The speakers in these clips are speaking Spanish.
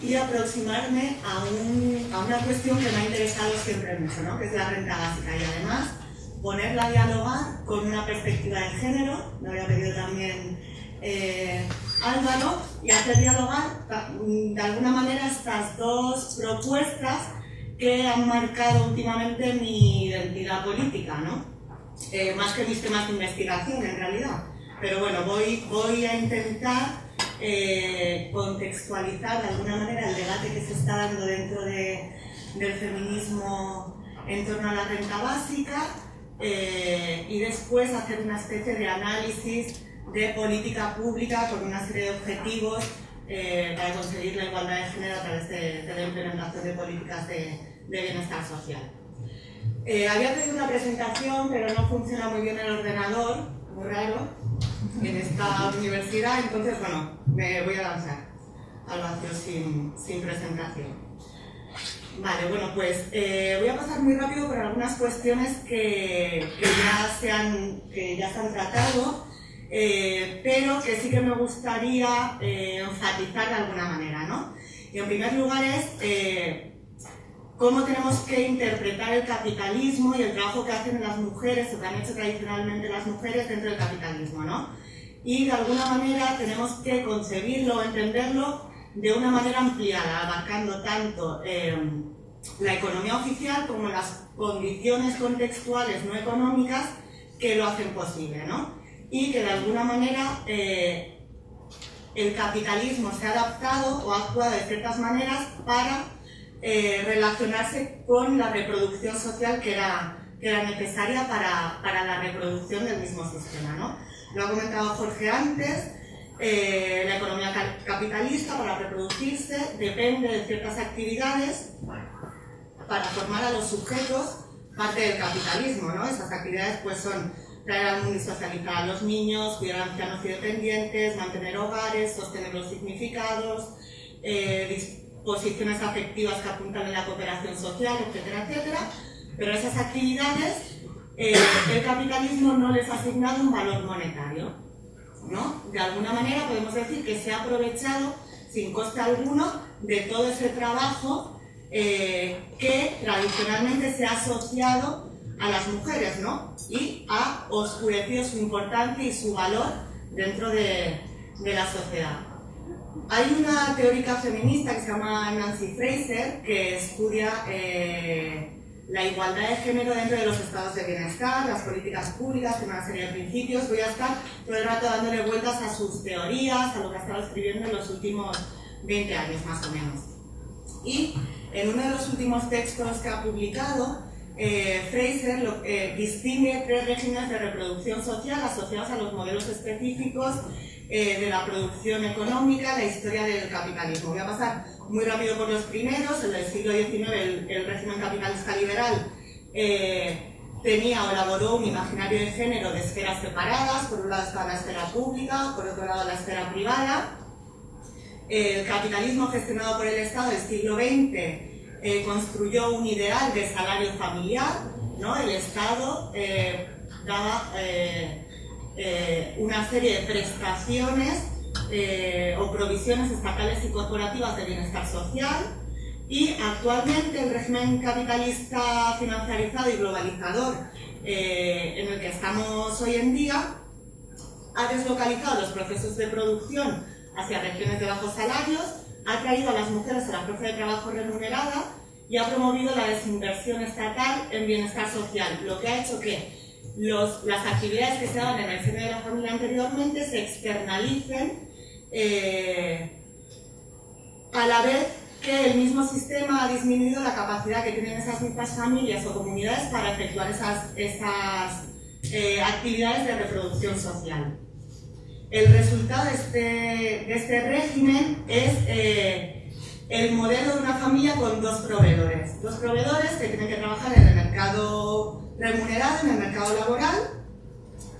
y aproximarme a una cuestión que me ha interesado siempre mucho, ¿no? Que es la renta básica, y además ponerla a dialogar con una perspectiva de género. Me había pedido también Álvaro, y hacer dialogar de alguna manera estas dos propuestas que han marcado últimamente mi identidad política, ¿no? Más que mis temas de investigación en realidad. Pero bueno, voy a intentar contextualizar de alguna manera el debate que se está dando dentro del feminismo en torno a la renta básica, y después hacer una especie de análisis de política pública con una serie de objetivos para conseguir la igualdad de género a través de la implementación de políticas de bienestar social. Había pedido una presentación, pero no funciona muy bien el ordenador, muy raro, en esta universidad, entonces bueno, me voy a lanzar al vacío sin presentación. Vale, bueno, pues voy a pasar muy rápido por algunas cuestiones que ya se han tratado, pero que sí que me gustaría enfatizar de alguna manera, ¿no? Y en primer lugar es cómo tenemos que interpretar el capitalismo y el trabajo que hacen las mujeres, o que han hecho tradicionalmente las mujeres dentro del capitalismo, ¿no? Y de alguna manera tenemos que concebirlo o entenderlo de una manera ampliada, abarcando tanto la economía oficial como las condiciones contextuales no económicas que lo hacen posible, ¿no? Y que de alguna manera el capitalismo se ha adaptado o ha actuado de ciertas maneras para relacionarse con la reproducción social que era necesaria para la reproducción del mismo sistema, ¿no? Lo ha comentado Jorge antes, la economía capitalista para reproducirse depende de ciertas actividades para formar a los sujetos parte del capitalismo, ¿no? Esas actividades pues son traer al mundo y socializar a los niños, cuidar a ancianos y dependientes, mantener hogares, sostener los significados, disposiciones afectivas que apuntan en la cooperación social, etcétera, etcétera. Pero esas actividades, el capitalismo no les ha asignado un valor monetario, ¿no? De alguna manera podemos decir que se ha aprovechado sin coste alguno de todo ese trabajo que tradicionalmente se ha asociado a las mujeres, ¿no? Y ha oscurecido su importancia y su valor dentro de la sociedad. Hay una teórica feminista que se llama Nancy Fraser que estudia la igualdad de género dentro de los estados de bienestar, las políticas públicas, con una serie de principios. Voy a estar todo el rato dándole vueltas a sus teorías, a lo que ha estado escribiendo en los últimos 20 años más o menos. Y en uno de los últimos textos que ha publicado, Fraser distingue tres regímenes de reproducción social asociados a los modelos específicos de la producción económica, la historia del capitalismo. Voy a pasar muy rápido por los primeros. En el siglo XIX el régimen capitalista liberal tenía o elaboró un imaginario de género de esferas separadas. Por un lado estaba la esfera pública, por otro lado la esfera privada. El capitalismo gestionado por el Estado del siglo XX construyó un ideal de salario familiar, ¿no? El Estado daba una serie de prestaciones o provisiones estatales y corporativas de bienestar social, y actualmente el régimen capitalista financiarizado y globalizador en el que estamos hoy en día ha deslocalizado los procesos de producción hacia regiones de bajos salarios, ha traído a las mujeres a la fuerza de trabajo remunerada y ha promovido la desinversión estatal en bienestar social, lo que ha hecho que las actividades que se daban en el seno de la familia anteriormente se externalicen a la vez que el mismo sistema ha disminuido la capacidad que tienen esas mismas familias o comunidades para efectuar esas actividades de reproducción social. El resultado de este régimen es el modelo de una familia con dos proveedores que tienen que trabajar en el mercado remunerado, en el mercado laboral,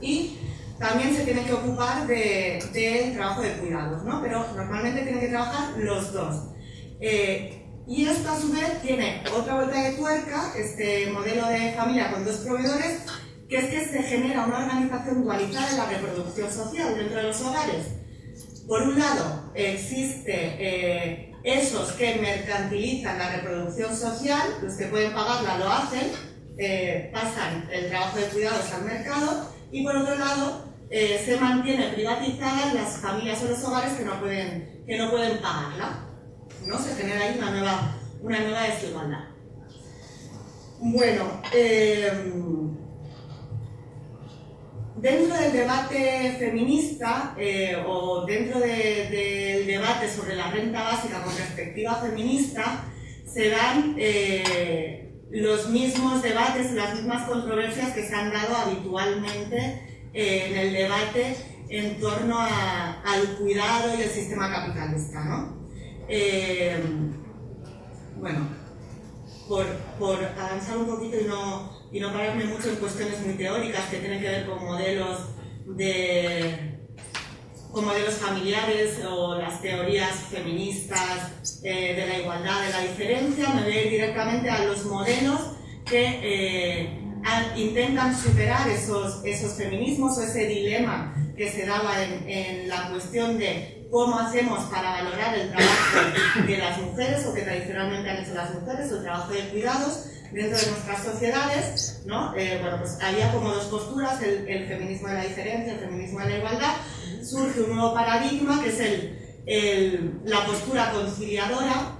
y también se tienen que ocupar del trabajo de cuidados, ¿no? Pero normalmente tienen que trabajar los dos. Y esto a su vez tiene otra vuelta de tuerca, este modelo de familia con dos proveedores, que es que se genera una organización dualizada en la reproducción social dentro de los hogares. Por un lado, existe esos que mercantilizan la reproducción social, los que pueden pagarla lo hacen, pasan el trabajo de cuidados al mercado, y por otro lado se mantiene privatizadas las familias o los hogares que no pueden pagarla, ¿no? Se genera ahí una nueva desigualdad. Bueno, dentro del debate feminista o dentro del debate sobre la renta básica con perspectiva feminista se dan los mismos debates, las mismas controversias que se han dado habitualmente en el debate en torno al cuidado y el sistema capitalista, ¿no? Bueno, por avanzar un poquito y no pararme mucho en cuestiones muy teóricas que tienen que ver con modelos familiares o las teorías feministas de la igualdad, de la diferencia, me voy a ir directamente a los modelos que intentan superar esos feminismos o ese dilema que se daba en la cuestión de cómo hacemos para valorar el trabajo de las mujeres o que tradicionalmente han hecho las mujeres, o el trabajo de cuidados dentro de nuestras sociedades, ¿no? Bueno, pues había como dos posturas, el feminismo de la diferencia, el feminismo de la igualdad. Surge un nuevo paradigma que es la postura conciliadora,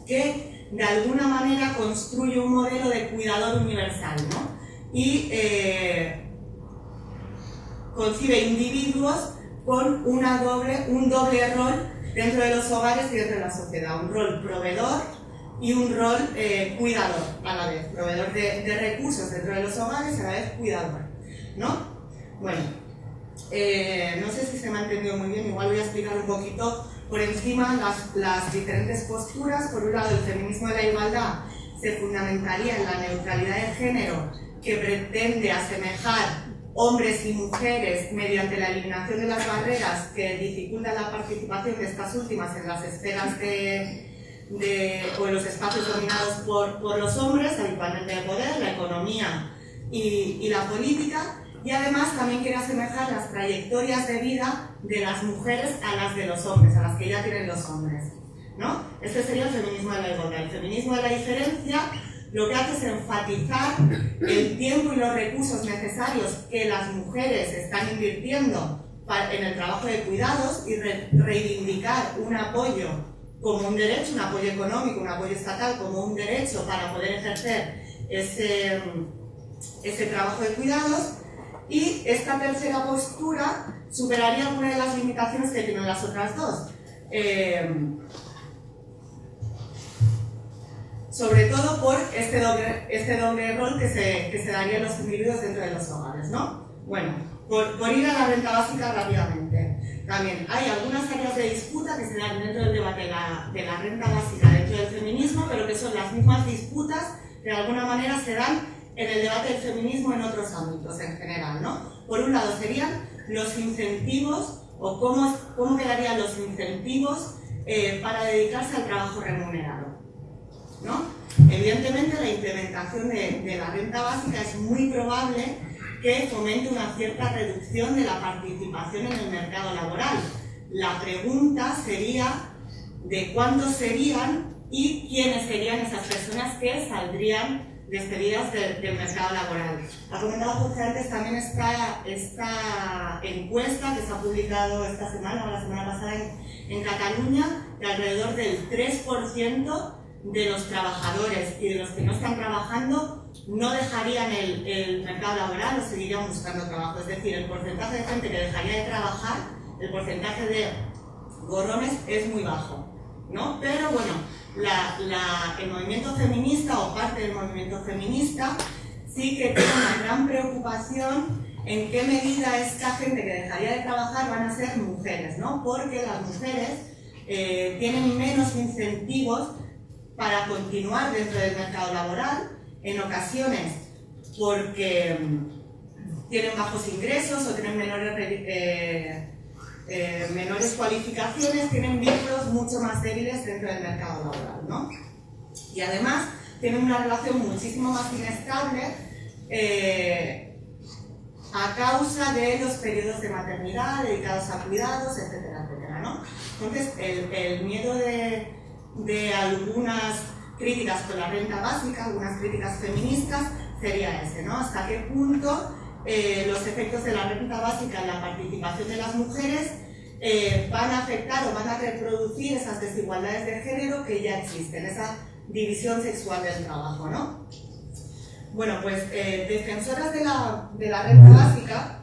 que de alguna manera construye un modelo de cuidador universal, ¿no? Y concibe individuos con un doble rol dentro de los hogares y dentro de la sociedad, un rol proveedor y un rol cuidador a la vez, proveedor de recursos dentro de los hogares y a la vez cuidador, ¿no? Bueno, no sé si se me ha entendido muy bien, igual voy a explicar un poquito por encima las diferentes posturas. Por un lado, el feminismo de la igualdad se fundamentaría en la neutralidad de género, que pretende asemejar hombres y mujeres mediante la eliminación de las barreras que dificultan la participación de estas últimas en las esferas o en los espacios dominados por los hombres, habitualmente de poder, la economía y la política. Y además también quiere asemejar las trayectorias de vida de las mujeres a las de los hombres, a las que ya tienen los hombres, ¿no? Este sería el feminismo de la igualdad. El feminismo de la diferencia lo que hace es enfatizar el tiempo y los recursos necesarios que las mujeres están invirtiendo en el trabajo de cuidados y reivindicar un apoyo como un derecho, un apoyo económico, un apoyo estatal como un derecho para poder ejercer ese trabajo de cuidados. Y esta tercera postura superaría algunas de las limitaciones que tienen las otras dos. Sobre todo por este doble rol que se daría a los individuos dentro de los hogares, ¿no? Bueno, por ir a la renta básica rápidamente. También hay algunas áreas de disputa que se dan dentro del debate de la renta básica dentro del feminismo, pero que son las mismas disputas que de alguna manera se dan en el debate del feminismo en otros ámbitos en general, ¿no? Por un lado serían los incentivos, o cómo quedarían los incentivos para dedicarse al trabajo remunerado, ¿no? Evidentemente la implementación de la renta básica es muy probable que fomente una cierta reducción de la participación en el mercado laboral. La pregunta sería de cuántos serían y quiénes serían esas personas que saldrían despedidas del mercado laboral. Ha comentado Jorge antes también esta encuesta que se ha publicado esta semana o la semana pasada en Cataluña, de alrededor del 3% de los trabajadores y de los que no están trabajando no dejarían el mercado laboral o seguirían buscando trabajo. Es decir, el porcentaje de gente que dejaría de trabajar, el porcentaje de gorrones es muy bajo, ¿no? Pero bueno, el movimiento feminista o parte del movimiento feminista sí que tiene una gran preocupación en qué medida esta gente que dejaría de trabajar van a ser mujeres, ¿no? Porque las mujeres tienen menos incentivos para continuar dentro del mercado laboral, en ocasiones porque tienen bajos ingresos o tienen menores cualificaciones, tienen vínculos mucho más débiles dentro del mercado laboral, ¿no? Y además tienen una relación muchísimo más inestable a causa de los periodos de maternidad dedicados a cuidados, etcétera, etcétera, ¿no? Entonces el miedo de de algunas críticas con la renta básica, algunas críticas feministas, sería ese, ¿no? Hasta qué punto los efectos de la renta básica en la participación de las mujeres van a afectar o van a reproducir esas desigualdades de género que ya existen, esa división sexual del trabajo, ¿no? Bueno, pues defensoras de la renta básica,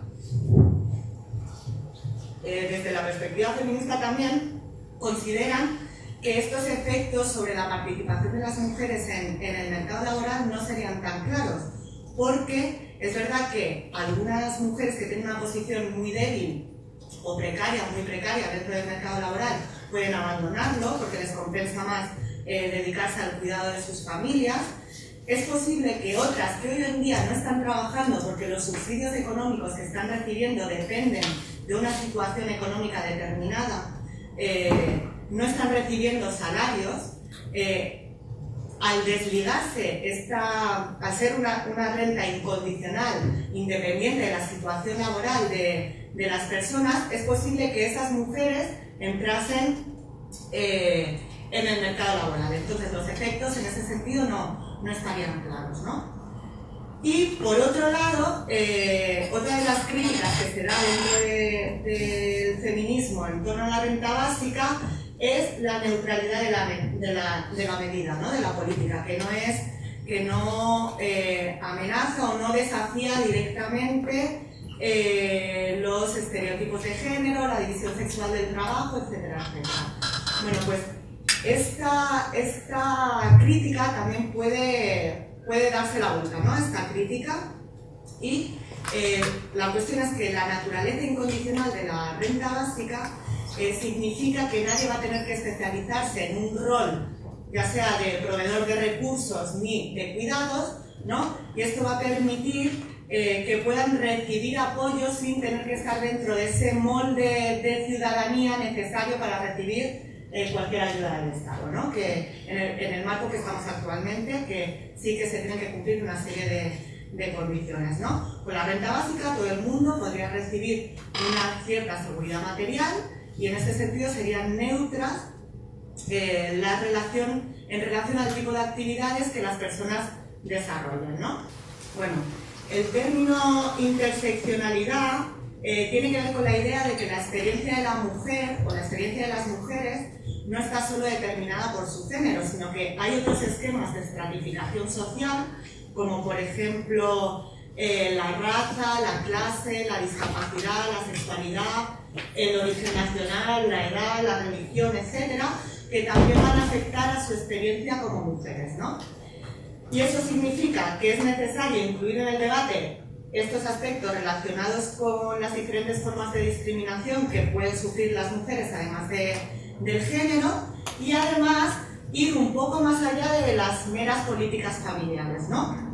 desde la perspectiva feminista también, consideran que estos efectos sobre la participación de las mujeres en el mercado laboral no serían tan claros, porque es verdad que algunas mujeres que tienen una posición muy débil o precaria, muy precaria dentro del mercado laboral, pueden abandonarlo porque les compensa más dedicarse al cuidado de sus familias. Es posible que otras que hoy en día no están trabajando porque los subsidios económicos que están recibiendo dependen de una situación económica determinada, no están recibiendo salarios, al desligarse, al ser una renta incondicional, independiente de la situación laboral de las personas, es posible que esas mujeres entrasen en el mercado laboral. Entonces los efectos en ese sentido no estarían claros, ¿no? Y por otro lado, otra de las críticas que se da dentro del feminismo en torno a la renta básica es la neutralidad de la medida, ¿no? De la política, que no amenaza o no desafía directamente los estereotipos de género, la división sexual del trabajo, etcétera, etcétera. Bueno, pues esta crítica también puede darse la vuelta, ¿no? Esta crítica, y la cuestión es que la naturaleza incondicional de la renta básica significa que nadie va a tener que especializarse en un rol, ya sea de proveedor de recursos ni de cuidados, ¿no? Y esto va a permitir que puedan recibir apoyo sin tener que estar dentro de ese molde de ciudadanía necesario para recibir cualquier ayuda del Estado, ¿no? Que en el marco que estamos actualmente, que sí que se tienen que cumplir una serie de condiciones, ¿no? Con la renta básica todo el mundo podría recibir una cierta seguridad material y en este sentido serían neutras en relación al tipo de actividades que las personas desarrollan, ¿no? Bueno, el término interseccionalidad tiene que ver con la idea de que la experiencia de la mujer o la experiencia de las mujeres no está solo determinada por su género, sino que hay otros esquemas de estratificación social, como por ejemplo la raza, la clase, la discapacidad, la sexualidad, el origen nacional, la edad, la religión, etcétera, que también van a afectar a su experiencia como mujeres, ¿no? Y eso significa que es necesario incluir en el debate estos aspectos relacionados con las diferentes formas de discriminación que pueden sufrir las mujeres, además del género, y además ir un poco más allá de las meras políticas familiares, ¿no?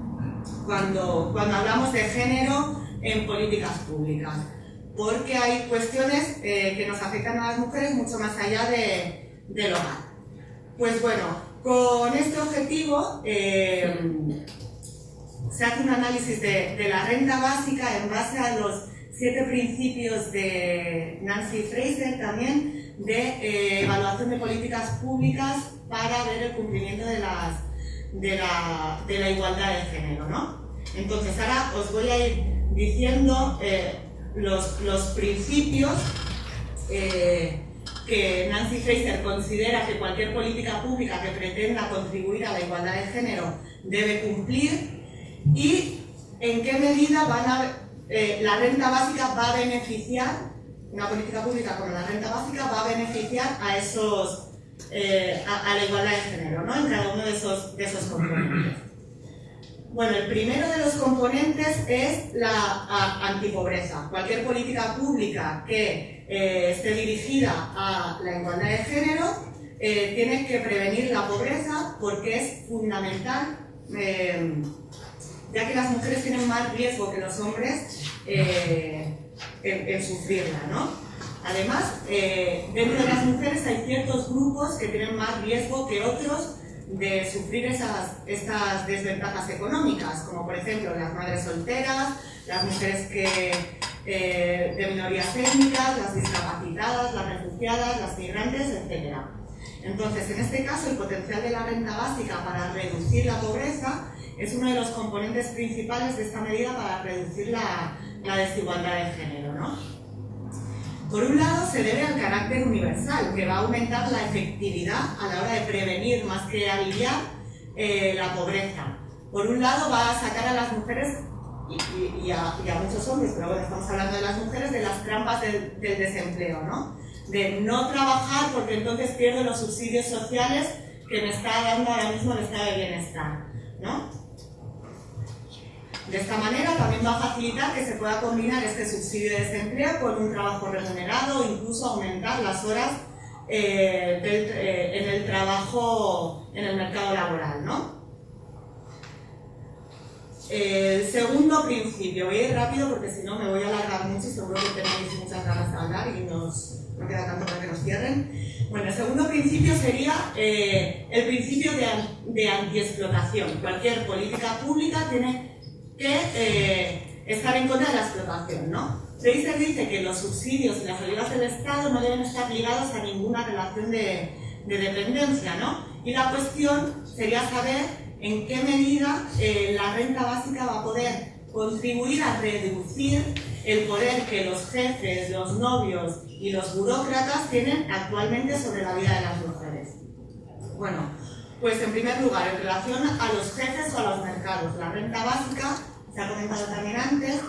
Cuando hablamos de género en políticas públicas, porque hay cuestiones que nos afectan a las mujeres mucho más allá del hogar. Pues bueno, con este objetivo se hace un análisis de la renta básica en base a los 7 principios de Nancy Fraser también de evaluación de políticas públicas para ver el cumplimiento de la igualdad de género, ¿no? Entonces ahora os voy a ir diciendo los principios que Nancy Fraser considera que cualquier política pública que pretenda contribuir a la igualdad de género debe cumplir y en qué medida la renta básica va a beneficiar, una política pública como la renta básica va a beneficiar a la igualdad de género, ¿no? En cada uno de esos componentes. Bueno, el primero de los componentes es la antipobreza. Cualquier política pública que esté dirigida a la igualdad de género tiene que prevenir la pobreza porque es fundamental, ya que las mujeres tienen más riesgo que los hombres en sufrirla, ¿no? Además, dentro de las mujeres hay ciertos grupos que tienen más riesgo que otros de sufrir estas desventajas económicas, como por ejemplo las madres solteras, las mujeres de minorías étnicas, las discapacitadas, las refugiadas, las migrantes, etc. Entonces, en este caso, el potencial de la renta básica para reducir la pobreza es uno de los componentes principales de esta medida para reducir la desigualdad de género, ¿no? Por un lado, se debe al carácter universal, que va a aumentar la efectividad a la hora de prevenir más que aliviar la pobreza. Por un lado, va a sacar a las mujeres y a muchos hombres, pero bueno, estamos hablando de las mujeres, de las trampas del desempleo, ¿no? De no trabajar porque entonces pierdo los subsidios sociales que me está dando ahora mismo el estado de bienestar, ¿no? De esta manera también va a facilitar que se pueda combinar este subsidio de desempleo con un trabajo remunerado o incluso aumentar las horas en el trabajo en el mercado laboral, ¿no? El segundo principio, voy a ir rápido porque si no me voy a alargar mucho y seguro que tenéis muchas ganas de hablar y no queda tanto para que nos cierren. Bueno, el segundo principio sería el principio de antiexplotación. Cualquier política pública tiene que estar en contra de la explotación, ¿no? Fraser dice que los subsidios y las ayudas del Estado no deben estar ligados a ninguna relación de dependencia, ¿no? Y la cuestión sería saber en qué medida la renta básica va a poder contribuir a reducir el poder que los jefes, los novios y los burócratas tienen actualmente sobre la vida de las mujeres. Bueno, pues en primer lugar, en relación a los jefes o a los mercados, la renta básica, se ha comentado también antes,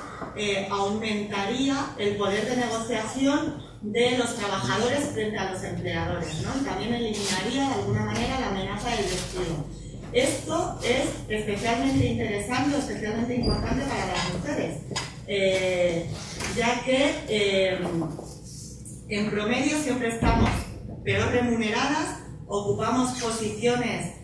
aumentaría el poder de negociación de los trabajadores frente a los empleadores, ¿no? Y también eliminaría de alguna manera la amenaza del despido. Esto es especialmente interesante o especialmente importante para las mujeres, ya que en promedio siempre estamos peor remuneradas, ocupamos posiciones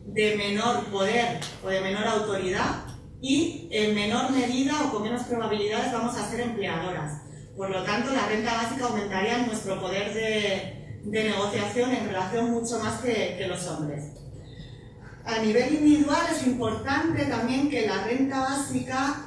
de menor poder o de menor autoridad y en menor medida o con menos probabilidades vamos a ser empleadoras. Por lo tanto, la renta básica aumentaría nuestro poder de negociación en relación mucho más que los hombres. A nivel individual es importante también que la renta básica,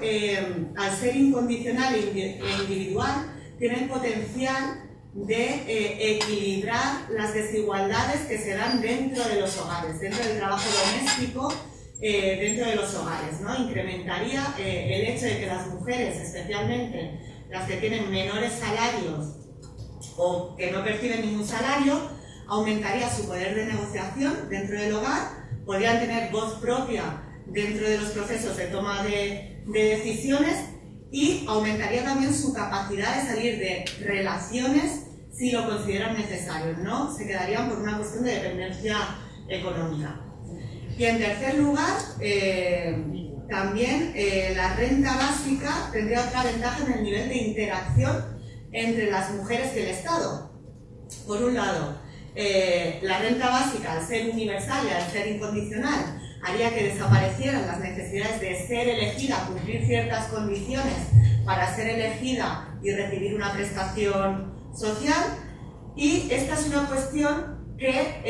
al ser incondicional e individual, tiene el potencial de equilibrar las desigualdades que se dan dentro de los hogares, dentro del trabajo doméstico, dentro de los hogares, ¿no? Incrementaría el hecho de que las mujeres, especialmente las que tienen menores salarios o que no perciben ningún salario, aumentaría su poder de negociación dentro del hogar, podrían tener voz propia dentro de los procesos de toma de decisiones y aumentaría también su capacidad de salir de relaciones si lo consideran necesario, no se quedarían por una cuestión de dependencia económica. Y en tercer lugar, también la renta básica tendría otra ventaja en el nivel de interacción entre las mujeres y el Estado. Por un lado, la renta básica, al ser universal y al ser incondicional, haría que desaparecieran las necesidades de ser elegida, cumplir ciertas condiciones para ser elegida y recibir una prestación social. Y esta es una cuestión que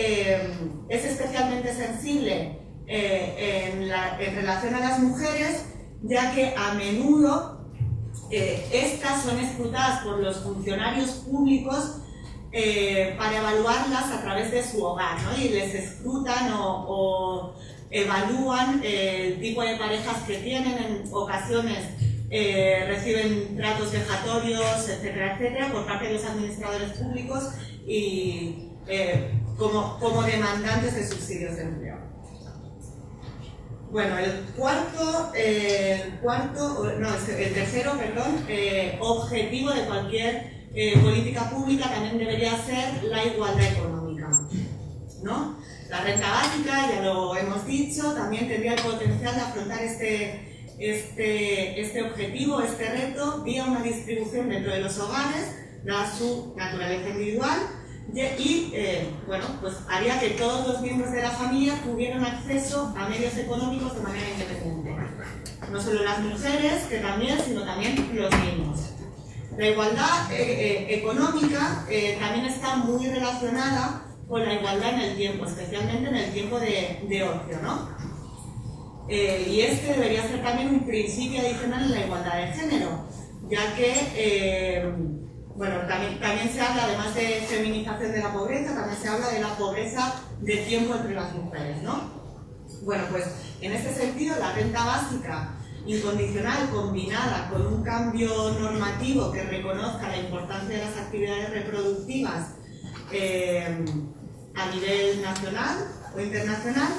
es especialmente sensible en relación a las mujeres, ya que a menudo estas son escrutadas por los funcionarios públicos para evaluarlas a través de su hogar, ¿no? Y les escrutan o evalúan el tipo de parejas que tienen, en ocasiones reciben tratos vejatorios, etcétera, etcétera, por parte de los administradores públicos y como demandantes de subsidios de empleo. Bueno, el tercero, objetivo de cualquier política pública también debería ser la igualdad económica, ¿no? La renta básica, ya lo hemos dicho, también tendría el potencial de afrontar este objetivo, este reto, vía una distribución dentro de los hogares, dada su naturaleza individual, y bueno, pues haría que todos los miembros de la familia tuvieran acceso a medios económicos de manera independiente. No solo las mujeres, que también, sino también los niños. La igualdad económica también está muy relacionada con la igualdad en el tiempo, especialmente en el tiempo de ocio, ¿no? Y este debería ser también un principio adicional en la igualdad de género, ya que bueno, también se habla, además de feminización de la pobreza, también se habla de la pobreza de tiempo entre las mujeres, ¿no? Bueno, pues en este sentido la renta básica incondicional combinada con un cambio normativo que reconozca la importancia de las actividades reproductivas a nivel nacional o internacional,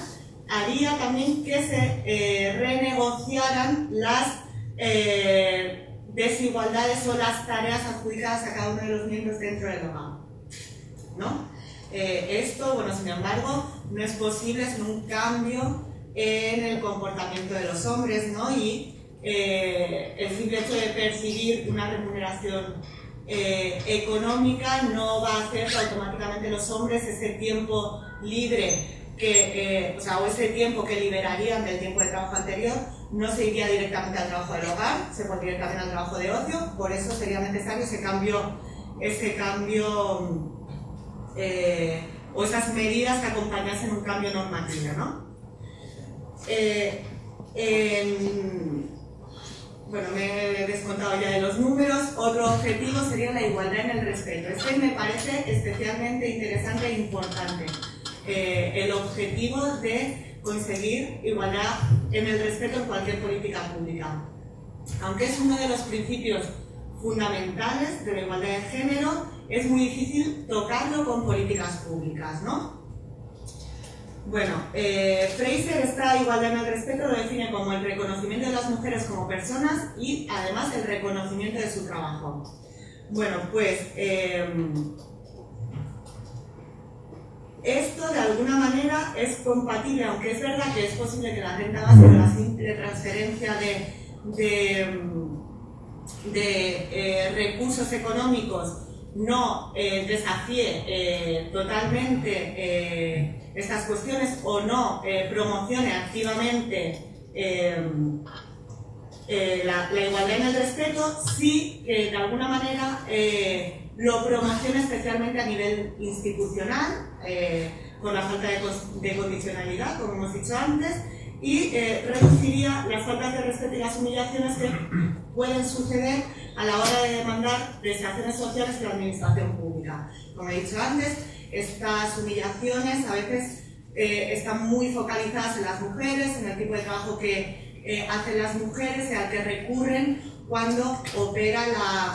haría también que se renegociaran las desigualdades o las tareas adjudicadas a cada uno de los miembros dentro del hogar, ¿no? Esto, bueno, sin embargo, no es posible sin un cambio en el comportamiento de los hombres, ¿no? Y el simple hecho de percibir una remuneración económica no va a hacer que automáticamente los hombres ese tiempo libre que, o ese tiempo que liberarían del tiempo de trabajo anterior no se iría directamente al trabajo del hogar, se pondría también al trabajo de ocio. Por eso sería necesario ese cambio o esas medidas que acompañasen un cambio normativo, ¿no? Bueno, me he descontado ya de los números. Otro objetivo sería la igualdad en el respeto. Este me parece especialmente interesante e importante. El objetivo de conseguir igualdad en el respeto en cualquier política pública. Aunque es uno de los principios fundamentales de la igualdad de género, es muy difícil tocarlo con políticas públicas, ¿no? Bueno, Fraser esta igualdad en el respeto lo define como el reconocimiento de las mujeres como personas y además el reconocimiento de su trabajo. Bueno, pues esto de alguna manera es compatible, aunque es verdad que es posible que la renta básica, la simple transferencia de recursos económicos no desafíe totalmente estas cuestiones o no promocione activamente la igualdad en el respeto, sí que de alguna manera lo promociona especialmente a nivel institucional, con la falta de condicionalidad, como hemos dicho antes, y reduciría las faltas de respeto y las humillaciones que pueden suceder a la hora de demandar prestaciones sociales de la administración pública. Como he dicho antes, estas humillaciones a veces están muy focalizadas en las mujeres, en el tipo de trabajo que hacen las mujeres y al que recurren cuando opera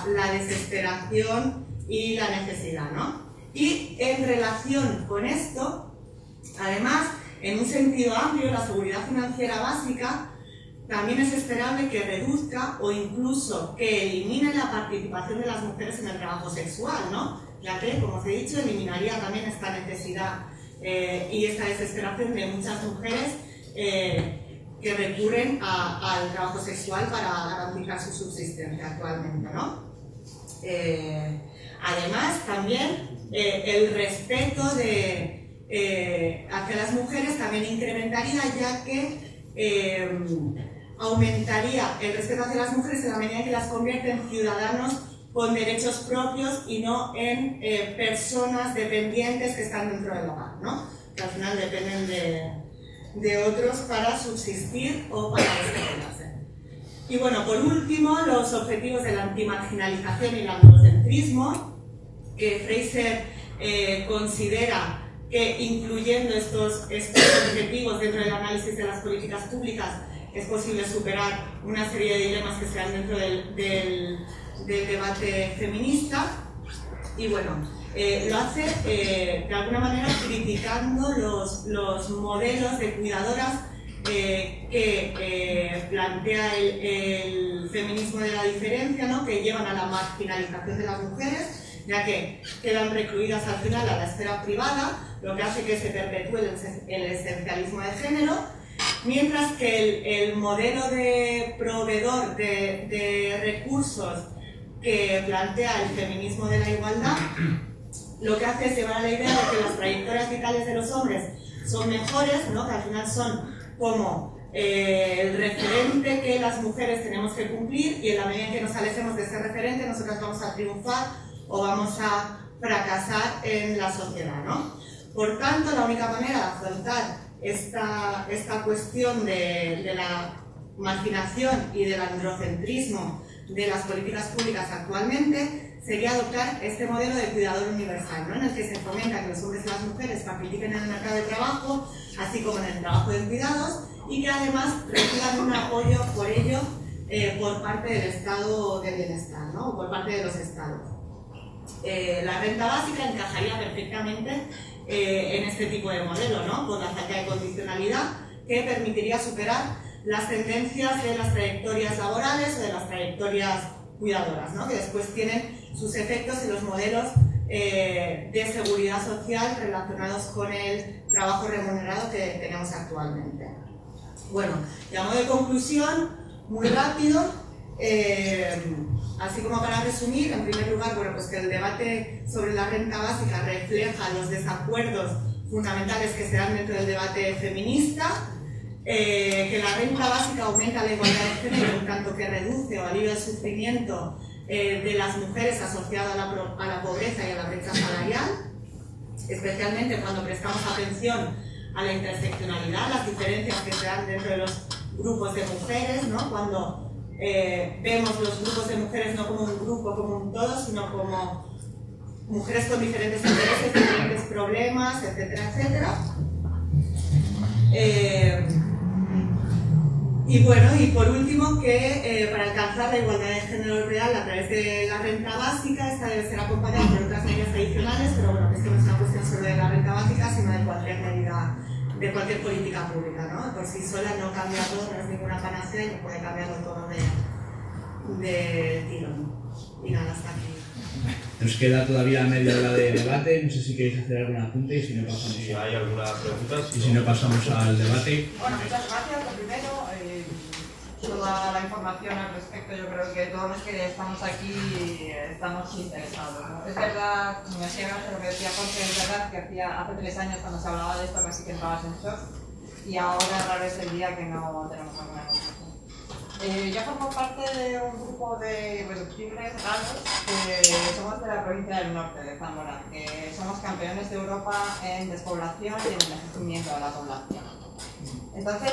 la desesperación y la necesidad, ¿no? Y en relación con esto, además, en un sentido amplio, la seguridad financiera básica también es esperable que reduzca o incluso que elimine la participación de las mujeres en el trabajo sexual, ¿no? Ya que, como os he dicho, eliminaría también esta necesidad y esta desesperación de muchas mujeres que recurren al trabajo sexual para garantizar su subsistencia actualmente, ¿no? Además, también el respeto hacia las mujeres también incrementaría, ya que aumentaría el respeto hacia las mujeres en la medida que las convierte en ciudadanos con derechos propios y no en personas dependientes que están dentro del hogar, ¿no? Que al final dependen de otros para subsistir o para desarrollarse. Y bueno, por último, los objetivos de la antimarginalización y el androcentrismo, que Fraser considera que incluyendo estos objetivos dentro del análisis de las políticas públicas es posible superar una serie de dilemas que se dan dentro del debate feminista. Y bueno, lo hace de alguna manera criticando los modelos de cuidadoras que plantea el feminismo de la diferencia, ¿no? Que llevan a la marginalización de las mujeres, ya que quedan recluidas al final a la esfera privada, lo que hace que se perpetúe el esencialismo de género, mientras que el modelo de proveedor de recursos que plantea el feminismo de la igualdad, lo que hace es llevar a la idea de que las trayectorias vitales de los hombres son mejores, ¿no? Que al final son como el referente que las mujeres tenemos que cumplir, y en la medida en que nos alejemos de ese referente, nosotras vamos a triunfar o vamos a fracasar en la sociedad, ¿no? Por tanto, la única manera de afrontar esta cuestión de la marginación y del androcentrismo de las políticas públicas actualmente sería adoptar este modelo de cuidador universal, ¿no? En el que se fomenta que los hombres y las mujeres participen en el mercado de trabajo, así como en el trabajo de cuidados, y que además reciban un apoyo por ello por parte del estado de bienestar, ¿no? O por parte de los estados. La renta básica encajaría perfectamente en este tipo de modelo, ¿no? Con la falta de condicionalidad que permitiría superar las tendencias de las trayectorias laborales o de las trayectorias cuidadoras, ¿no? Que después tienen sus efectos en los modelos de seguridad social relacionados con el trabajo remunerado que tenemos actualmente. Bueno, y a modo de conclusión, muy rápido, así como para resumir, en primer lugar, bueno, pues que el debate sobre la renta básica refleja los desacuerdos fundamentales que se dan dentro del debate feminista, que la renta básica aumenta la igualdad de género en tanto que reduce o alivia el sufrimiento de las mujeres asociado a la pobreza y a la brecha salarial, especialmente cuando prestamos atención a la interseccionalidad, las diferencias que se dan dentro de los grupos de mujeres, ¿no? Cuando vemos los grupos de mujeres no como un grupo, como un todo, sino como mujeres con diferentes intereses, diferentes problemas, etcétera, etcétera. Y bueno, y por último, que para alcanzar la igualdad de género real a través de la renta básica, esta debe ser acompañada por otras medidas adicionales, pero bueno, que esto no es una cuestión solo de la renta básica, sino de cualquier medida, de cualquier política pública, ¿no? Por sí sola no cambia todo, no es ninguna panacea y no puede cambiarlo todo de tirón. Y nada, hasta aquí. Nos queda todavía media hora de debate, no sé si queréis hacer algún apunte y si no pasamos, si hay alguna pregunta. Y si no pasamos al debate. Bueno, muchas gracias. Lo primero, toda la información al respecto, yo creo que todos los que estamos aquí estamos interesados, ¿no? Es verdad, me hacía gracia lo que decía Jorge, es verdad que hace 3 años cuando se hablaba de esto casi que entrabas en shock y ahora raro es el día que no tenemos alguna noticia. Yo formo parte de un grupo de irreductibles raros que somos de la provincia del norte, de Zamora, que somos campeones de Europa en despoblación y en envejecimiento de la población. Entonces,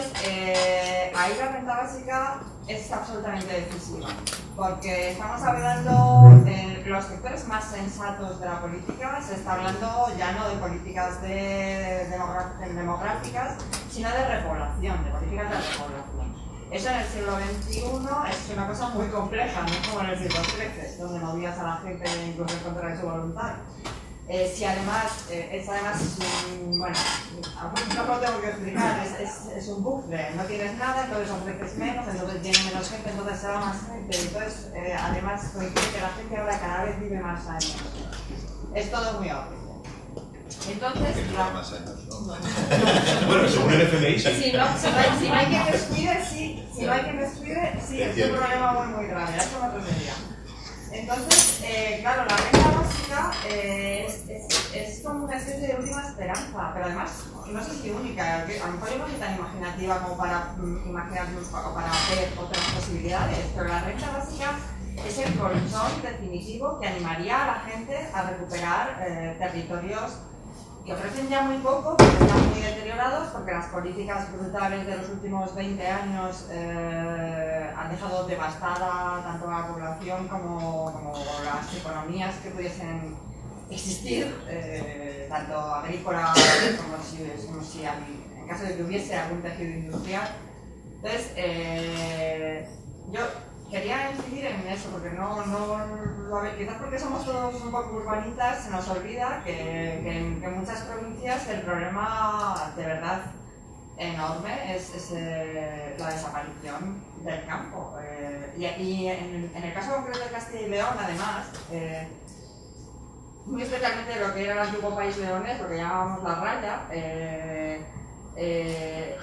ahí la renta básica es absolutamente decisiva, porque estamos hablando en los sectores más sensatos de la política, se está hablando ya no de políticas demográficas, sino de repoblación, de políticas de repoblación. Eso en el siglo XXI es una cosa muy compleja, no es como en el siglo XIII, donde movías a la gente incluso en contra de su voluntad. Si además, es un, bueno, no lo tengo que explicar, es un bucle, no tienes nada, entonces ofreces menos, entonces tiene menos gente, entonces se va más gente, entonces además coincide que la gente ahora cada vez vive más años. Es todo muy obvio. Entonces, más años, ¿no? Bueno, según el FMI, sí. Si no hay quien les cuide, sí. Si no hay quien les cuide, sí, es un problema muy grave, eso no te diría. Entonces, claro, la renta básica es como una especie de última esperanza, pero además, no sé si única, a lo mejor yo no soy tan imaginativa como para imaginar o para ver otras posibilidades, pero la renta básica es el colchón definitivo que animaría a la gente a recuperar territorios que ofrecen ya muy poco, porque están muy deteriorados, porque las políticas brutales de los últimos 20 años han dejado devastada tanto la población como las economías que pudiesen existir, tanto agrícola como si en caso de que hubiese algún tejido industrial. Entonces, yo quería incidir en eso, porque quizás porque somos todos un poco urbanitas, se nos olvida que en muchas provincias el problema de verdad enorme es la desaparición del campo. Y en el caso concreto de Castilla y León, además, muy especialmente lo que era el antiguo país leonés, lo que llamábamos la raya,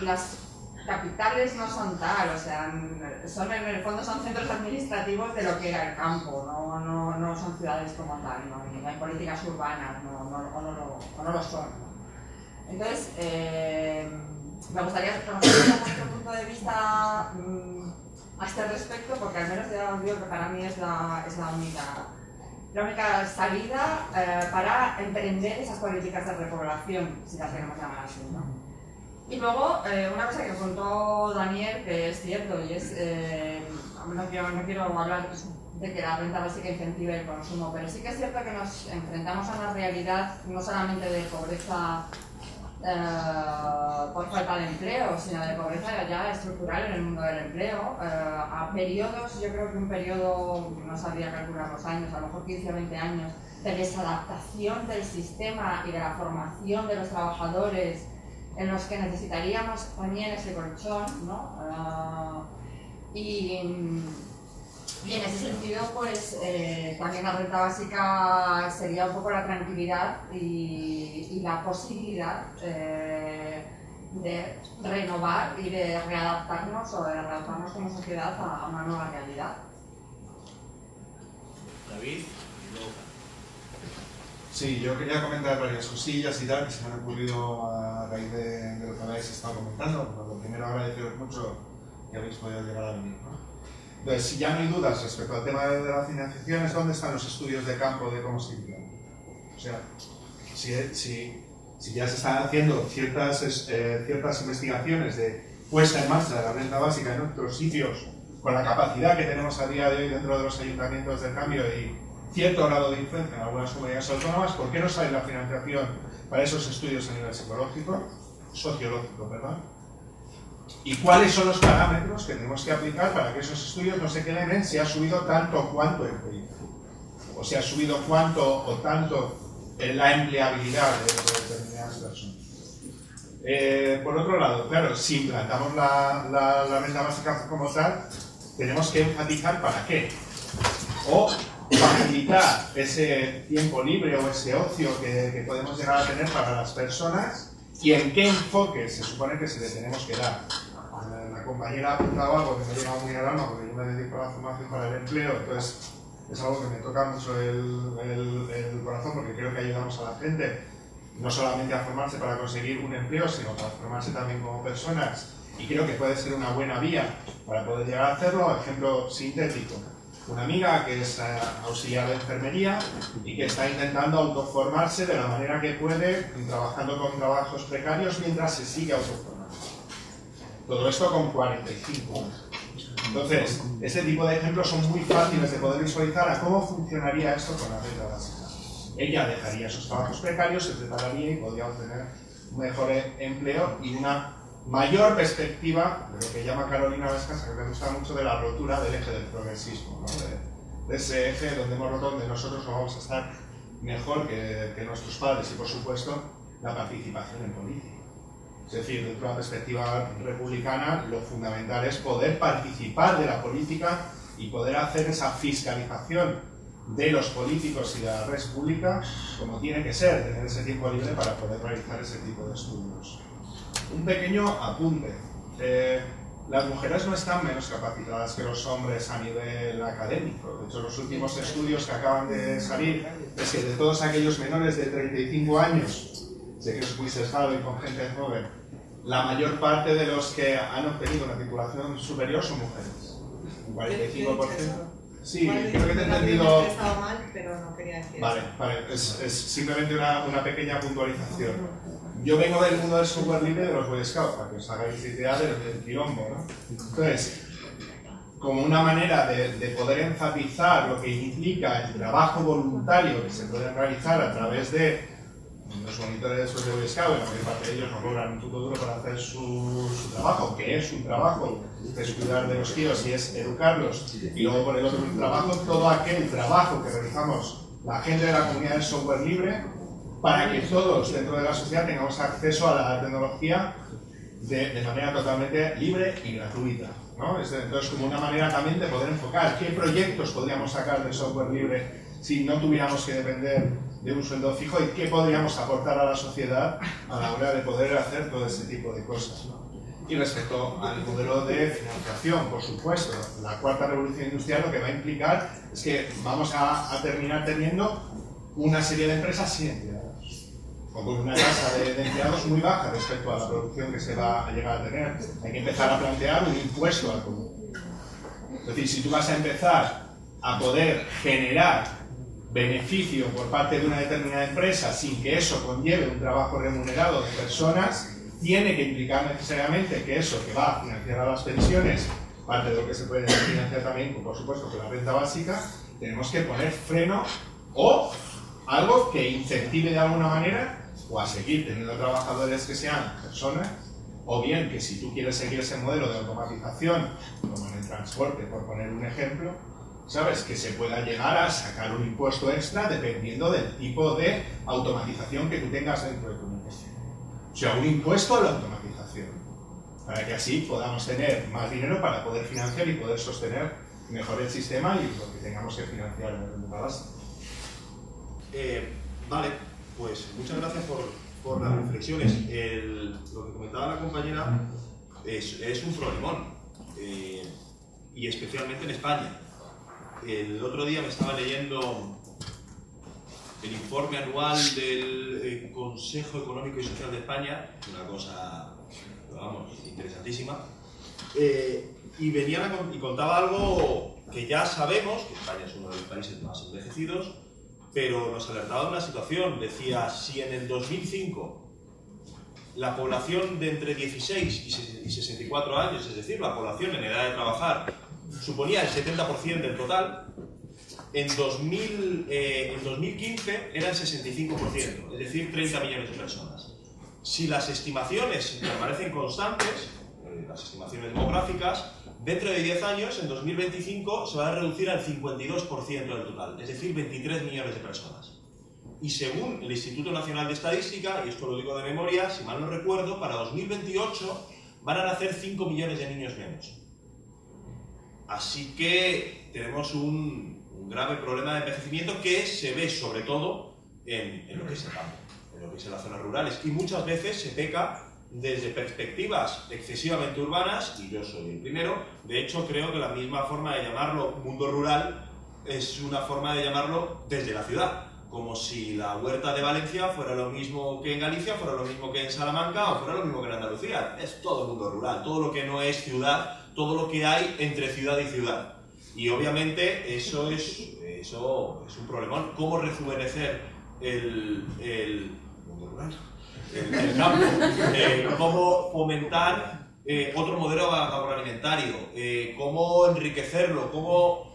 las capitales no son tal, o sea, en el fondo son centros administrativos de lo que era el campo, no son ciudades como tal, no hay políticas urbanas, o no lo son. Întonces, me gustaría conocer vuestro punto de vista a este respecto, porque al menos ya os digo que para mí es la única salida para emprender esas políticas de repoblación, si las queremos llamar así, ¿no? Y luego, una cosa que contó Daniel, que es cierto, y es, no quiero hablar de que la renta básica incentive el consumo, pero sí que es cierto que nos enfrentamos a una realidad no solamente de pobreza por falta de empleo, sino de pobreza ya estructural en el mundo del empleo, a periodos, yo creo que un periodo, no sabría calcular los años, a lo mejor 15 o 20 años, de desadaptación del sistema y de la formación de los trabajadores, en los que necesitaríamos también ese colchón, ¿no? Y en ese sentido, pues también la renta básica sería un poco la tranquilidad y la posibilidad de renovar y de readaptarnos o de readaptarnos como sociedad a una nueva realidad. David, y luego. Sí, yo quería comentar varias cosillas y tal que se me han ocurrido a raíz de lo que habéis estado comentando. Pero lo primero, agradeceros mucho que habéis podido llegar a venir, ¿no? Entonces, si ya no hay dudas respecto al tema de las financiaciones, ¿dónde están los estudios de campo de cómo se implementa? O sea, si ya se están haciendo ciertas investigaciones de puesta en marcha de la renta básica en otros sitios, con la capacidad que tenemos a día de hoy dentro de los ayuntamientos del cambio y cierto grado de influencia en algunas comunidades autónomas, ¿por qué no sale la financiación para esos estudios a nivel sociológico, perdón? ¿Y cuáles son los parámetros que tenemos que aplicar para que esos estudios no se queden en si ha subido tanto o cuánto el PIB? O si ha subido cuánto o tanto la empleabilidad de determinadas personas. Por otro lado, claro, si implantamos la renta básica como tal, tenemos que enfatizar para qué. O facilitar ese tiempo libre o ese ocio que podemos llegar a tener para las personas y en qué enfoque se supone que se le tenemos que dar. La compañera ha apuntado algo que me ha llegado muy al alma porque yo me dedico a la formación para el empleo, entonces es algo que me toca mucho el corazón porque creo que ayudamos a la gente no solamente a formarse para conseguir un empleo, sino para formarse también como personas, y creo que puede ser una buena vía para poder llegar a hacerlo. Ejemplo sintético: una amiga que es auxiliar de enfermería y que está intentando autoformarse de la manera que puede, trabajando con trabajos precarios mientras se sigue autoformando. Todo esto con 45 años. Entonces, este tipo de ejemplos son muy fáciles de poder visualizar a cómo funcionaría esto con la renta básica. Ella dejaría esos trabajos precarios, se prepararía y podría obtener un mejor empleo y una mayor perspectiva de lo que llama Carolina Vescas, que me gusta mucho, de la rotura del eje del progresismo, ¿no? de ese eje donde hemos roto, donde nosotros no vamos a estar mejor que nuestros padres, y por supuesto la participación en política. Es decir, desde una perspectiva republicana, lo fundamental es poder participar de la política y poder hacer esa fiscalización de los políticos y de la red pública como tiene que ser, tener ese tiempo libre para poder realizar ese tipo de estudios. Un pequeño apunte. Las mujeres no están menos capacitadas que los hombres a nivel académico. De hecho, los últimos estudios que acaban de salir es que de todos aquellos menores de 35 años, sé que es muy sesgado y con gente joven, la mayor parte de los que han obtenido una titulación superior son mujeres. Un 45%. Sí, creo que te he entendido. He estado mal, pero no quería decir Vale, es simplemente una pequeña puntualización. Yo vengo del mundo del software libre de los Boy Scouts, para que os hagáis idea del quilombo, ¿no? Entonces, como una manera de poder enfatizar lo que implica el trabajo voluntario que se puede realizar a través de los monitores de Boy Scouts, la mayor parte de ellos no cobran un puto duro para hacer su trabajo, que es un trabajo, es cuidar de los tíos y es educarlos, y luego por el otro trabajo, todo aquel trabajo que realizamos la gente de la comunidad del software libre, para que todos dentro de la sociedad tengamos acceso a la tecnología de manera totalmente libre y gratuita, ¿no? Entonces, como una manera también de poder enfocar qué proyectos podríamos sacar del software libre si no tuviéramos que depender de un sueldo fijo y qué podríamos aportar a la sociedad a la hora de poder hacer todo ese tipo de cosas, ¿no? Y respecto al modelo de financiación, por supuesto, la cuarta revolución industrial lo que va a implicar es que vamos a terminar teniendo una serie de empresas sin empleados, o con una tasa de empleados muy baja respecto a la producción que se va a llegar a tener. Hay que empezar a plantear un impuesto al común. Es decir, si tú vas a empezar a poder generar beneficio por parte de una determinada empresa sin que eso conlleve un trabajo remunerado de personas, tiene que implicar necesariamente que eso que va a financiar a las pensiones parte de lo que se puede financiar también, por supuesto, con la renta básica, tenemos que poner freno o algo que incentive de alguna manera o a seguir teniendo trabajadores que sean personas, o bien que si tú quieres seguir ese modelo de automatización, como en el transporte, por poner un ejemplo, ¿sabes? Que se pueda llegar a sacar un impuesto extra dependiendo del tipo de automatización que tú tengas dentro de tu negocio. O sea, un impuesto a la automatización, para que así podamos tener más dinero para poder financiar y poder sostener mejor el sistema y lo que tengamos que financiar en la base. Vale, pues muchas gracias por las reflexiones. Lo que comentaba la compañera es un problemón, y especialmente en España. El otro día me estaba leyendo el informe anual del Consejo Económico y Social de España, una cosa, vamos, interesantísima, y y contaba algo que ya sabemos, que España es uno de los países más envejecidos, pero nos alertaba de una situación. Decía, si en el 2005 la población de entre 16 y 64 años, es decir, la población en edad de trabajar, suponía el 70% del total, en 2015 era el 65%, es decir, 30 millones de personas. Si las estimaciones permanecen constantes, las estimaciones demográficas, dentro de 10 años, en 2025, se va a reducir al 52% del total, es decir, 23 millones de personas. Y según el Instituto Nacional de Estadística, y esto lo digo de memoria, si mal no recuerdo, para 2028 van a nacer 5 millones de niños menos. Así que tenemos un grave problema de envejecimiento que se ve sobre todo en lo que es el campo, en lo que es en las zonas rurales. Y muchas veces se peca desde perspectivas excesivamente urbanas, y yo soy el primero. De hecho, creo que la misma forma de llamarlo mundo rural es una forma de llamarlo desde la ciudad, como si la huerta de Valencia fuera lo mismo que en Galicia, fuera lo mismo que en Salamanca o fuera lo mismo que en Andalucía. Es todo el mundo rural, todo lo que no es ciudad, todo lo que hay entre ciudad y ciudad. Y obviamente eso es un problemón. ¿Cómo rejuvenecer el mundo rural? El campo, cómo fomentar otro modelo agroalimentario, cómo enriquecerlo, cómo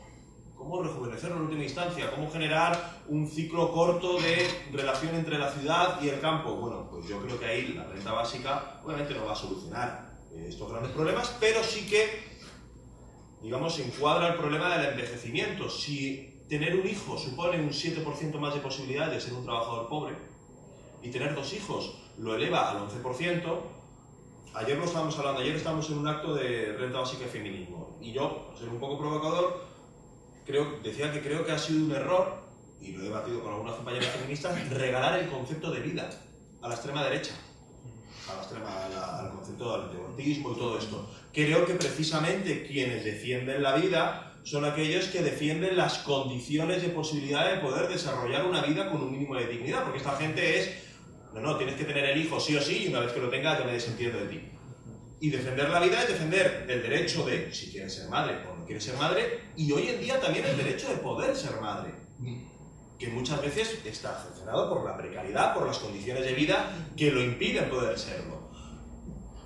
rejuvenecerlo en última instancia, cómo generar un ciclo corto de relación entre la ciudad y el campo. Bueno, pues yo creo que ahí la renta básica obviamente no va a solucionar estos grandes problemas, pero sí que, digamos, encuadra el problema del envejecimiento. Si tener un hijo supone un 7% más de posibilidades de ser un trabajador pobre, y tener 2 hijos lo eleva al 11%, ayer lo estábamos hablando, ayer estábamos en un acto de renta básica y feminismo, y yo, por ser un poco provocador, decía que creo que ha sido un error, y lo he debatido con algunas compañeras feministas, regalar el concepto de vida a la extrema derecha, al concepto del abortismo y todo esto. Creo que precisamente quienes defienden la vida son aquellos que defienden las condiciones de posibilidad de poder desarrollar una vida con un mínimo de dignidad, porque esta gente es, no, tienes que tener el hijo sí o sí, y una vez que lo tengas ya me desentiendo de ti. Y defender la vida es defender el derecho de, si quieres ser madre o no quieres ser madre, y hoy en día también el derecho de poder ser madre, que muchas veces está cercenado por la precariedad, por las condiciones de vida que lo impiden poder serlo.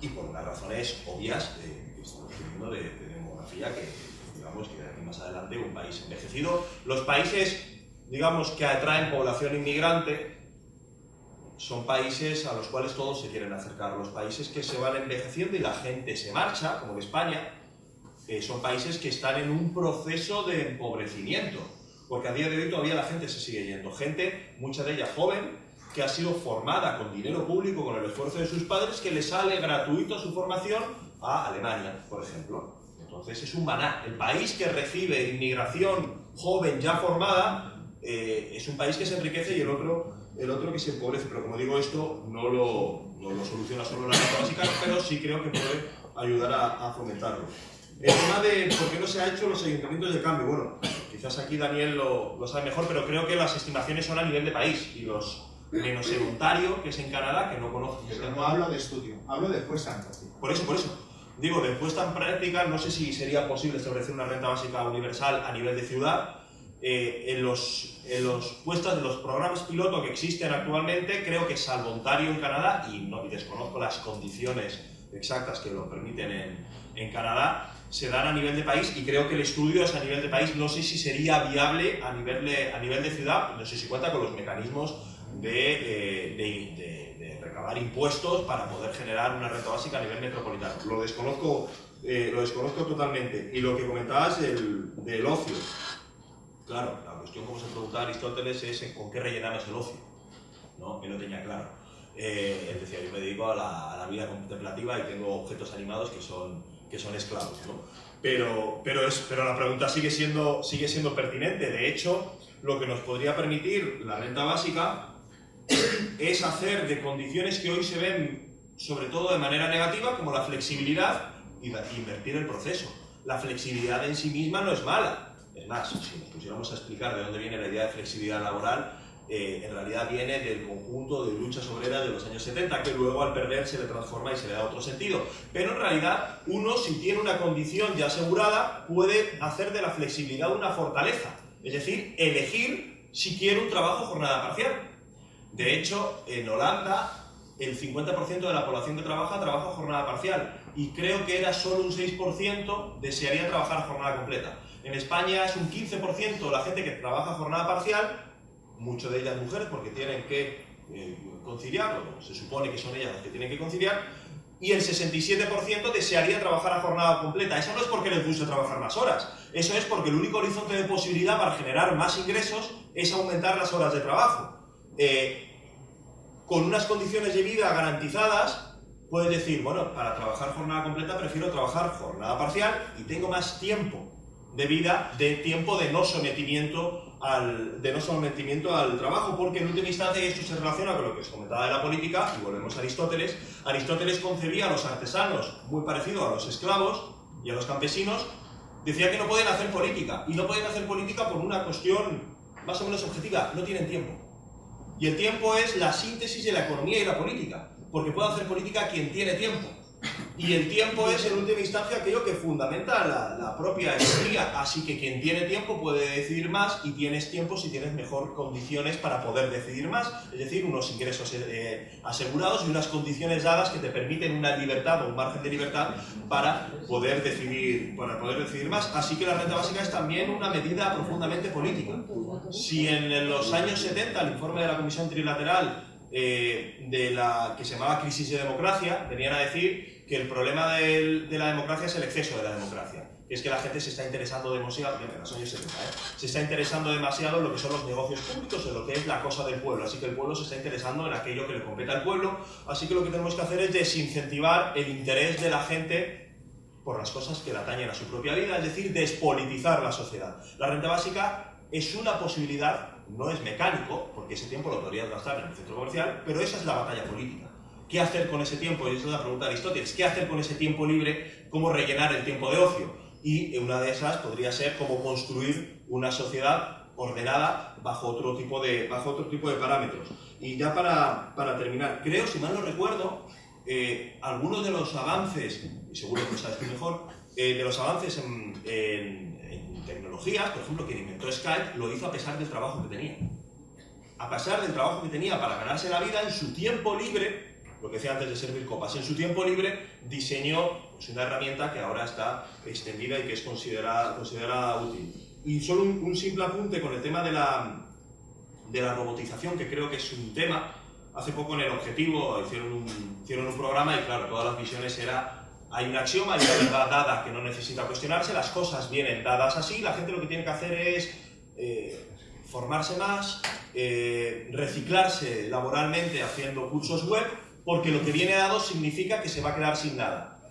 Y por unas razones obvias que estamos teniendo de demografía, que digamos que aquí más adelante un país envejecido. Los países, digamos, que atraen población inmigrante son países a los cuales todos se quieren acercar. Los países que se van envejeciendo y la gente se marcha, como en España, son países que están en un proceso de empobrecimiento, porque a día de hoy todavía la gente se sigue yendo. Gente, mucha de ella joven, que ha sido formada con dinero público, con el esfuerzo de sus padres, que le sale gratuito su formación a Alemania, por ejemplo. Entonces es un maná. El país que recibe inmigración joven ya formada es un país que se enriquece, y el otro que se empobrece. Pero como digo, esto no lo soluciona solo la renta básica, pero sí creo que puede ayudar a fomentarlo. El tema de por qué no se ha hecho los ayuntamientos de cambio, bueno, quizás aquí Daniel lo sabe mejor, pero creo que las estimaciones son a nivel de país, y los menos en Ontario, que es en Canadá, que no conozco. Pero no hablo de estudio, hablo de puesta en práctica. Por eso. Digo, de puesta en práctica, no sé si sería posible establecer una renta básica universal a nivel de ciudad. En los programas piloto que existen actualmente, creo que salvo Ontario en Canadá, y desconozco las condiciones exactas que lo permiten en Canadá, se dan a nivel de país, y creo que el estudio es a nivel de país. No sé si sería viable a nivel de ciudad, no sé si cuenta con los mecanismos de recabar impuestos para poder generar una renta básica a nivel metropolitano. Lo desconozco totalmente. Y lo que comentabas del ocio, claro, la cuestión, como se preguntaba Aristóteles, es con qué rellenamos el ocio, ¿no? Él lo tenía claro. Él decía, yo me dedico a la vida contemplativa y tengo objetos animados que son esclavos, ¿no? Pero la pregunta sigue siendo pertinente. De hecho, lo que nos podría permitir la renta básica es hacer de condiciones que hoy se ven, sobre todo de manera negativa, como la flexibilidad, y invertir el proceso. La flexibilidad en sí misma no es mala. Es más, si nos pusiéramos a explicar de dónde viene la idea de flexibilidad laboral, en realidad viene del conjunto de luchas obreras de los años 70, que luego al perder se le transforma y se le da otro sentido. Pero en realidad uno, si tiene una condición ya asegurada, puede hacer de la flexibilidad una fortaleza. Es decir, elegir si quiere un trabajo jornada parcial. De hecho, en Holanda, el 50% de la población que trabaja jornada parcial, y creo que era solo un 6% desearía trabajar jornada completa. En España es un 15% la gente que trabaja jornada parcial, muchas de ellas mujeres porque tienen que conciliar, o se supone que son ellas las que tienen que conciliar, y el 67% desearía trabajar a jornada completa. Eso no es porque les guste trabajar más horas, eso es porque el único horizonte de posibilidad para generar más ingresos es aumentar las horas de trabajo. Con unas condiciones de vida garantizadas, puedes decir, bueno, para trabajar jornada completa prefiero trabajar jornada parcial y tengo más tiempo de vida, de tiempo de no sometimiento al trabajo, porque en última instancia, y esto se relaciona con lo que os comentaba de la política, y volvemos a Aristóteles. Aristóteles concebía a los artesanos muy parecido a los esclavos y a los campesinos. Decía que no pueden hacer política, y no pueden hacer política por una cuestión más o menos objetiva: no tienen tiempo. Y el tiempo es la síntesis de la economía y la política, porque puede hacer política quien tiene tiempo. Y el tiempo es, en última instancia, aquello que fundamenta la propia economía. Así que quien tiene tiempo puede decidir más, y tienes tiempo si tienes mejor condiciones para poder decidir más. Es decir, unos ingresos asegurados y unas condiciones dadas que te permiten una libertad o un margen de libertad para poder decidir más. Así que la renta básica es también una medida profundamente política. Si en los años 70 el informe de la Comisión Trilateral que se llamaba Crisis de Democracia, venían a decir que el problema de la democracia es el exceso de la democracia. Es que la gente se está interesando demasiado, en los años 70, se está interesando demasiado en lo que son los negocios públicos, en lo que es la cosa del pueblo. Así que el pueblo se está interesando en aquello que le compete al pueblo. Así que lo que tenemos que hacer es desincentivar el interés de la gente por las cosas que le atañen a su propia vida, es decir, despolitizar la sociedad. La renta básica es una posibilidad. No es mecánico, porque ese tiempo lo podrías gastar en el centro comercial, pero esa es la batalla política. ¿Qué hacer con ese tiempo? Y esa es la pregunta de Aristóteles. ¿Qué hacer con ese tiempo libre? ¿Cómo rellenar el tiempo de ocio? Y una de esas podría ser cómo construir una sociedad ordenada bajo otro tipo de parámetros. Y ya para terminar, creo, si mal no recuerdo, algunos de los avances, y seguro que lo sabes tú mejor, de los avances en tecnologías, por ejemplo, quien inventó Skype lo hizo a pesar del trabajo que tenía. A pesar del trabajo que tenía para ganarse la vida, en su tiempo libre, lo que decía antes de servir copas, en su tiempo libre diseñó pues, una herramienta que ahora está extendida y que es considerada útil. Y solo un simple apunte con el tema de la robotización, que creo que es un tema. Hace poco en El Objetivo hicieron un programa y claro, todas las visiones era: hay un axioma, hay una verdad dada que no necesita cuestionarse, las cosas vienen dadas así, la gente lo que tiene que hacer es formarse más, reciclarse laboralmente haciendo cursos web, porque lo que viene dado significa que se va a quedar sin nada.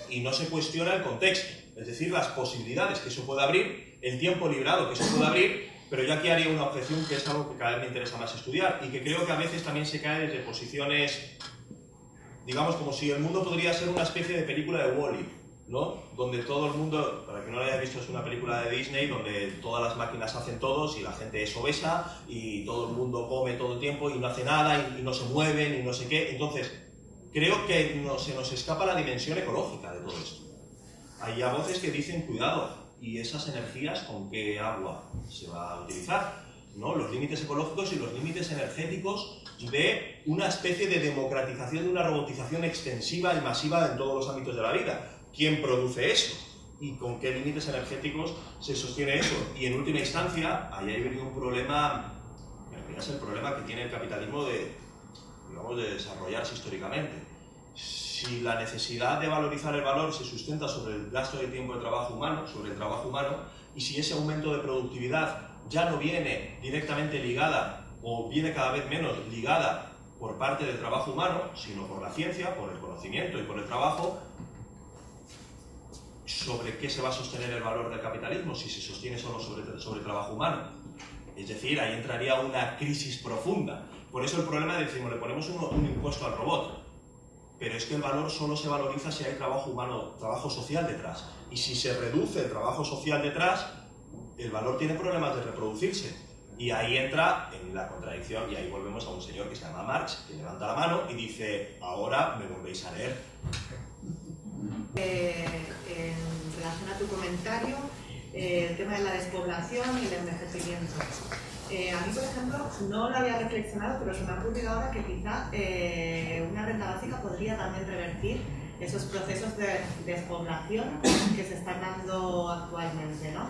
Y no se cuestiona el contexto, es decir, las posibilidades que eso puede abrir, el tiempo librado que eso puede abrir, pero yo aquí haría una objeción que es algo que cada vez me interesa más estudiar y que creo que a veces también se cae desde posiciones, digamos, como si el mundo podría ser una especie de película de Wall-E, ¿no? Donde todo el mundo, para que no lo haya visto, es una película de Disney donde todas las máquinas hacen todos y la gente es obesa y todo el mundo come todo el tiempo y no hace nada y no se mueven y no sé qué. Entonces, creo que se nos escapa la dimensión ecológica de todo esto. Hay ya voces que dicen, cuidado, ¿y esas energías con qué agua se va a utilizar? ¿No? Los límites ecológicos y los límites energéticos de una especie de democratización, de una robotización extensiva y masiva en todos los ámbitos de la vida. ¿Quién produce eso? ¿Y con qué límites energéticos se sostiene eso? Y en última instancia, ahí hay venido un problema, es el problema que tiene el capitalismo de, digamos, de desarrollarse históricamente. Si la necesidad de valorizar el valor se sustenta sobre el gasto de tiempo de trabajo humano, sobre el trabajo humano, y si ese aumento de productividad ya no viene directamente ligada, o viene cada vez menos ligada por parte del trabajo humano, sino por la ciencia, por el conocimiento y por el trabajo, ¿sobre qué se va a sostener el valor del capitalismo si se sostiene solo sobre el trabajo humano? Es decir, ahí entraría una crisis profunda. Por eso el problema es, decimos, le ponemos un impuesto al robot, pero es que el valor solo se valoriza si hay trabajo humano, trabajo social detrás. Y si se reduce el trabajo social detrás, el valor tiene problemas de reproducirse. Y ahí entra en la contradicción, y ahí volvemos a un señor que se llama Marx, que levanta la mano y dice, ahora me volvéis a leer. En relación a tu comentario, el tema de la despoblación y el envejecimiento. A mí, por ejemplo, no lo había reflexionado, pero se me ha ocurrido ahora que quizá una renta básica podría también revertir esos procesos de despoblación que se están dando actualmente, ¿no?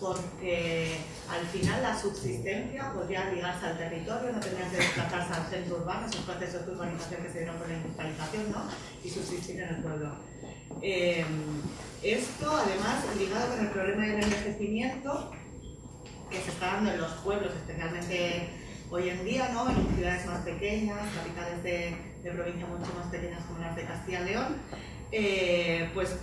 Porque al final la subsistencia podría ligarse al territorio, no tendrían que desplazarse al centro urbano, esos procesos de urbanización que se dieron con la industrialización, ¿no? Y subsistir en el pueblo. Esto, además, ligado con el problema del envejecimiento que se está dando en los pueblos, especialmente hoy en día, ¿no? En ciudades más pequeñas, capitales de provincias mucho más pequeñas como las de Castilla y León, pues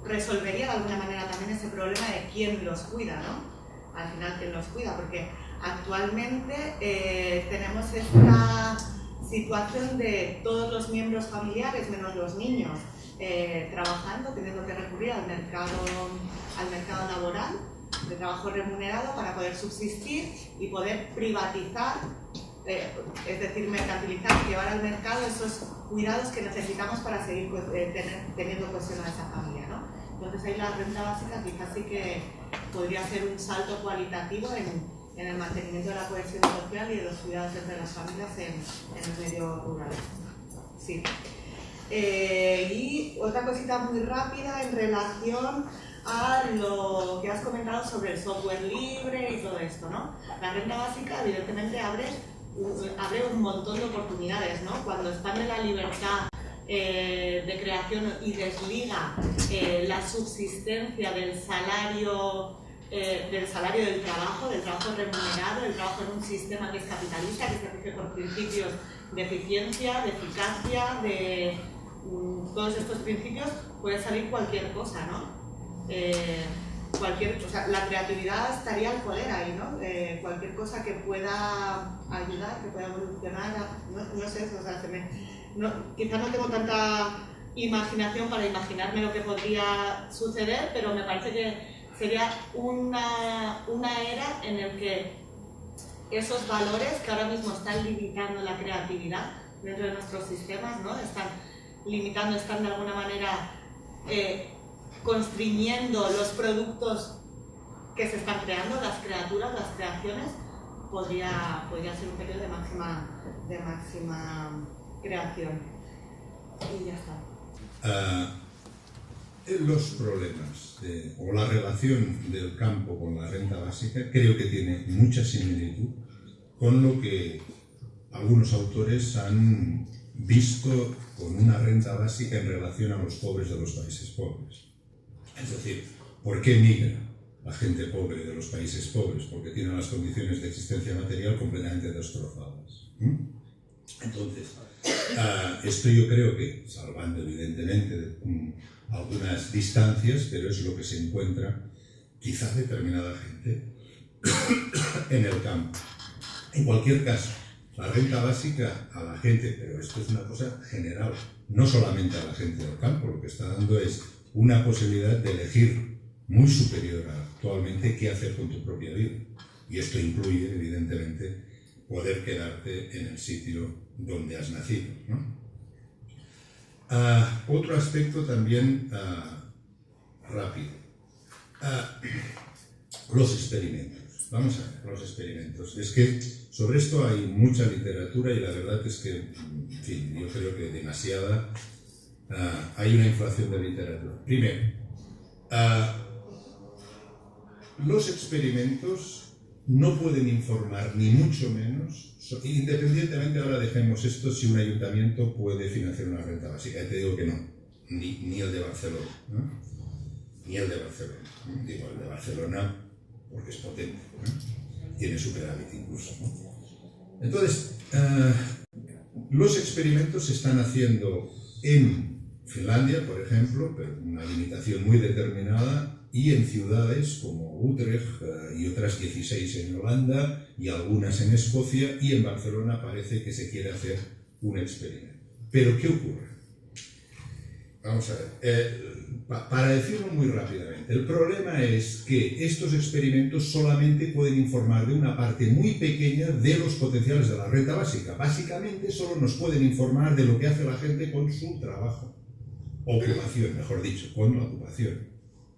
resolvería de alguna manera también ese problema de quién los cuida, ¿no? Al final, quién los cuida, porque actualmente tenemos esta situación de todos los miembros familiares, menos los niños, trabajando, teniendo que recurrir al mercado laboral, de trabajo remunerado, para poder subsistir y poder privatizar, es decir, mercantilizar, llevar al mercado esos cuidados que necesitamos para seguir teniendo cohesión a esa familia, ¿no? Entonces ahí la renta básica quizás sí que podría ser un salto cualitativo en el mantenimiento de la cohesión social y de los cuidados entre las familias en el medio rural. Sí. Y otra cosita muy rápida en relación a lo que has comentado sobre el software libre y todo esto, ¿no? La renta básica evidentemente abre un montón de oportunidades, ¿no? Cuando expande la libertad de creación y desliga la subsistencia del salario del trabajo remunerado, del trabajo en un sistema que es capitalista, que se rige por principios de eficiencia, de eficacia, de todos estos principios, puede salir cualquier cosa, ¿no? O sea, la creatividad estaría al poder ahí, ¿no? Cualquier cosa que pueda ayudar, que pueda evolucionar, no sé, o sea, quizás no tengo tanta imaginación para imaginarme lo que podría suceder, pero me parece que sería una era en la que esos valores que ahora mismo están limitando la creatividad dentro de nuestros sistemas, ¿no? Están de alguna manera constriñendo los productos que se están creando, las criaturas, las creaciones, podría ser un periodo de máxima creación. Y ya está. Los problemas o la relación del campo con la renta básica creo que tiene mucha similitud con lo que algunos autores han visto con una renta básica en relación a los pobres de los países pobres. Es decir, ¿por qué migra la gente pobre de los países pobres? Porque tienen las condiciones de existencia material completamente destrozadas. Entonces, esto yo creo que, salvando evidentemente algunas distancias, pero es lo que se encuentra quizá determinada gente en el campo. En cualquier caso, la renta básica a la gente, pero esto es una cosa general, no solamente a la gente del campo, lo que está dando es una posibilidad de elegir muy superior a actualmente qué hacer con tu propia vida. Y esto incluye, evidentemente, poder quedarte en el sitio donde has nacido, ¿no? Otro aspecto también rápido. Los experimentos. Vamos a ver, los experimentos. Es que Sobre esto hay mucha literatura y la verdad es que, en fin, yo creo que demasiada. Hay una inflación de literatura. Primero, los experimentos no pueden informar, ni mucho menos, independientemente, ahora dejemos esto, si un ayuntamiento puede financiar una renta básica. Te digo que no, ni el de Barcelona, ¿no? Ni el de Barcelona. Digo, el de Barcelona porque es potente, ¿no? Tiene superávit incluso, ¿no? Entonces, los experimentos se están haciendo en Finlandia, por ejemplo, pero con una limitación muy determinada, y en ciudades como Utrecht y otras 16 en Holanda y algunas en Escocia, y en Barcelona parece que se quiere hacer un experimento. Pero ¿qué ocurre? Vamos a ver, para decirlo muy rápidamente, el problema es que estos experimentos solamente pueden informar de una parte muy pequeña de los potenciales de la renta básica. Básicamente solo nos pueden informar de lo que hace la gente con su trabajo, ocupación, mejor dicho, con la ocupación.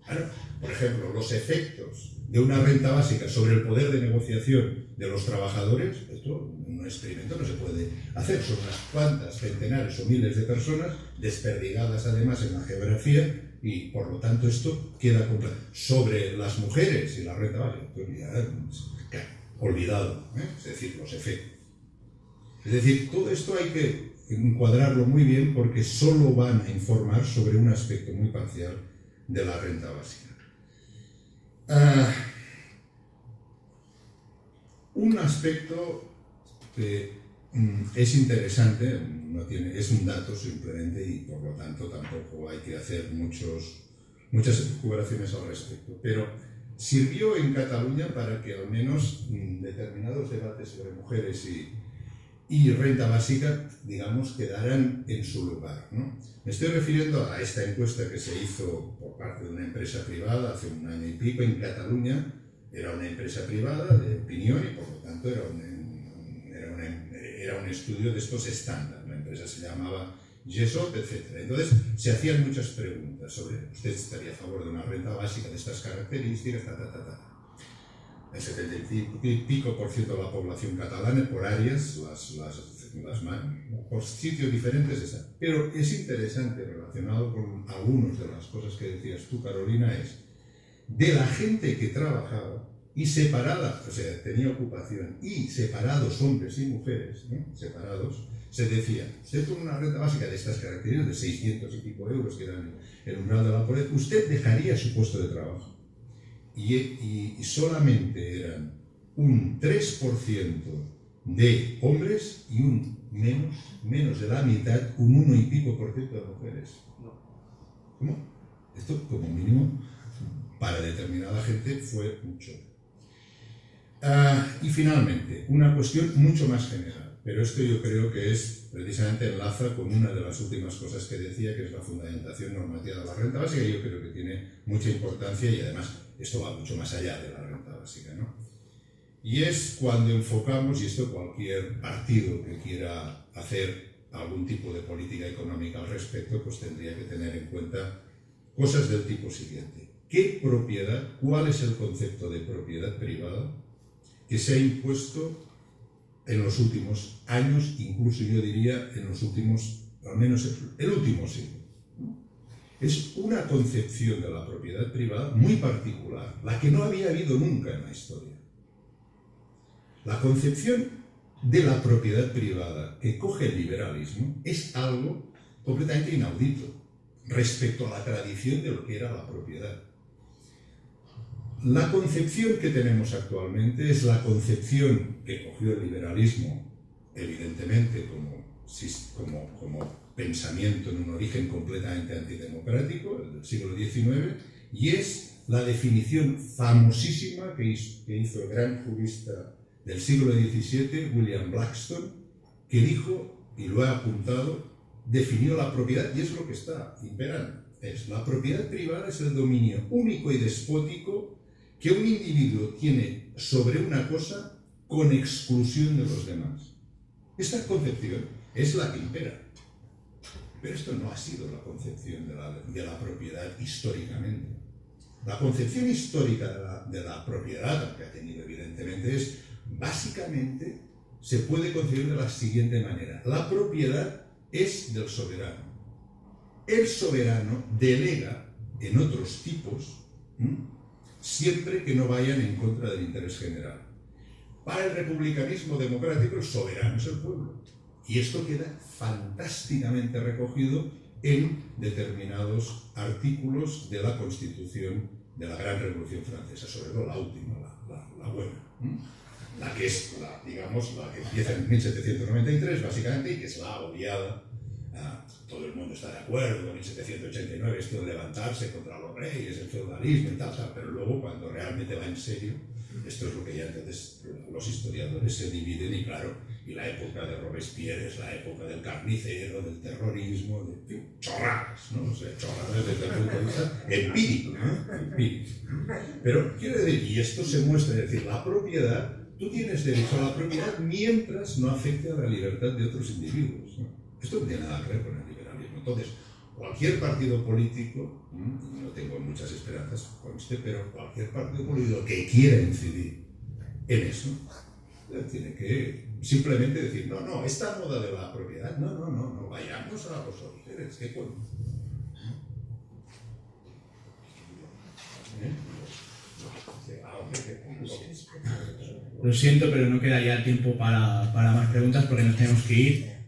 Claro, por ejemplo, los efectos de una renta básica sobre el poder de negociación de los trabajadores, esto en un experimento no se puede hacer, son unas cuantas, centenares o miles de personas desperdigadas además en la geografía, y por lo tanto esto queda completo. Sobre las mujeres y la renta básica, ya, olvidado, es decir, los efectos. Es decir, todo esto hay que encuadrarlo muy bien porque solo van a informar sobre un aspecto muy parcial de la renta básica. Un aspecto que es interesante, es un dato simplemente, y por lo tanto tampoco hay que hacer muchas elucubraciones al respecto, pero sirvió en Cataluña para que al menos determinados debates sobre mujeres y renta básica, digamos, quedaran en su lugar, ¿no? Me estoy refiriendo a esta encuesta que se hizo por parte de una empresa privada hace un año y pico en Cataluña. Era una empresa privada de opinión y por lo tanto era un estudio de estos estándar. La empresa se llamaba GESOP, etc. Entonces se hacían muchas preguntas sobre ¿usted estaría a favor de una renta básica de estas características? El 70 y pico por ciento de la población catalana, por áreas, por sitios diferentes está. Pero es interesante, relacionado con algunas de las cosas que decías tú, Carolina, es de la gente que trabajaba y separada, o sea, tenía ocupación, y separados hombres y mujeres, ¿no? Separados, se decía, usted con una renta básica de estas características, de 600 y pico euros, que eran el umbral de la pobreza, usted dejaría su puesto de trabajo. Y solamente eran un 3% de hombres y un menos de la mitad, un 1 y pico por ciento de mujeres. ¿Cómo? Esto, como mínimo, para determinada gente fue mucho. Y finalmente, una cuestión mucho más general, pero esto yo creo que es precisamente enlaza con una de las últimas cosas que decía, que es la fundamentación normativa de la renta básica, y yo creo que tiene mucha importancia y además esto va mucho más allá de la renta básica, ¿no? Y es cuando enfocamos, y esto cualquier partido que quiera hacer algún tipo de política económica al respecto, pues tendría que tener en cuenta cosas del tipo siguiente. ¿Qué propiedad, cuál es el concepto de propiedad privada que se ha impuesto en los últimos años, incluso yo diría en los últimos, al menos el último siglo? Es una concepción de la propiedad privada muy particular, la que no había habido nunca en la historia. La concepción de la propiedad privada que coge el liberalismo es algo completamente inaudito respecto a la tradición de lo que era la propiedad. La concepción que tenemos actualmente es la concepción que cogió el liberalismo, evidentemente como pensamiento en un origen completamente antidemocrático, el del siglo XIX, y es la definición famosísima que hizo el gran jurista del siglo XVII, William Blackstone, que dijo, y lo ha apuntado, definió la propiedad, y es lo que está imperando. La propiedad privada es el dominio único y despótico que un individuo tiene sobre una cosa con exclusión de los demás. Esta concepción es la que impera. Pero esto no ha sido la concepción de la propiedad históricamente. La concepción histórica de la propiedad, que ha tenido evidentemente, es básicamente se puede concebir de la siguiente manera. La propiedad es del soberano. El soberano delega en otros tipos, siempre que no vayan en contra del interés general. Para el republicanismo democrático, el soberano es el pueblo. Y esto queda fantásticamente recogido en determinados artículos de la Constitución de la Gran Revolución Francesa, sobre todo la última, la buena. La que es, digamos, la que empieza en 1793, básicamente, y que es la odiada. Todo el mundo está de acuerdo con 1789, esto de levantarse contra los reyes, el feudalismo y tal, pero luego cuando realmente va en serio, esto es lo que ya entonces los historiadores se dividen, y claro, y la época de Robespierre es la época del carnicero, del terrorismo, de chorradas, ¿no? O sea, chorradas desde el punto de vista empírico, ¿no? Empírico. Pero quiero decir, y esto se muestra, es decir, la propiedad, tú tienes derecho a la propiedad mientras no afecte a la libertad de otros individuos, ¿no? Esto no tiene nada que ver con el liberalismo. Entonces, cualquier partido político, no tengo muchas esperanzas con este, pero cualquier partido político que quiera incidir en eso, tiene que simplemente decir, no, esta moda de la propiedad, no, vayamos a los orígenes, ¿qué con? Lo siento, pero no queda ya tiempo para más preguntas porque nos tenemos que ir.